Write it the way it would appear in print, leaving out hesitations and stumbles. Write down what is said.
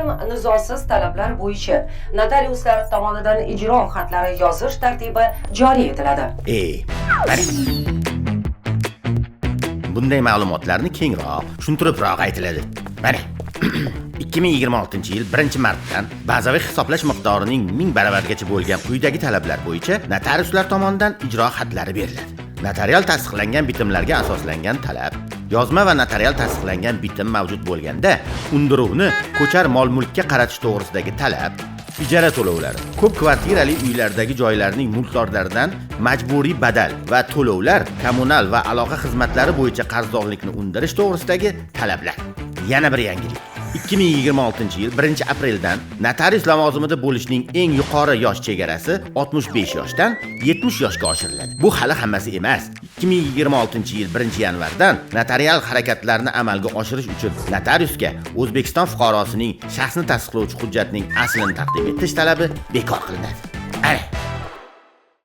ayrim nizosiz talablar bo'yicha notariuslar tomonidan ijro xatlari yozish tartibi joriy etiladi. Mana bunday ma'lumotlarni kengroq, tushuntiribroq aytiladi. Mana 2026-yil 1-martdan bazaviy hisoblash miqdorining 1000 baravargacha bo'lgan quyidagi talablar bo'yicha notariuslar tomonidan ijro xatlari beriladi. Notarial tasdiqlangan bitimlarga asoslangan talab, yozma va notarial tasdiqlangan bitim mavjud bo'lganda, undiruvni ko'char mol-mulkka qaratish to'g'risidagi talab, ijara to'lovlari, ko'p kvartirali uylardagi joylarning mulkdorlaridan majburiy badal va to'lovlar, kommunal va aloqa xizmatlari bo'yicha qarzdorlikni undirish to'g'risidagi talablar. Yana bir yangilik. 2026-yil 1-apreldan notarius lavozimida bo'lishning eng yuqori yosh chegarasi 65 yoshdan 70 yoshga oshiriladi. Bu hali hammasi emas. 2026-yil 1-yanvardan notarial harakatlarni amalga oshirish uchun notariusga O'zbekiston fuqarosining shaxsni tasdiqlovchi hujjatning aslini taqdim etish talabi bekor qilinadi.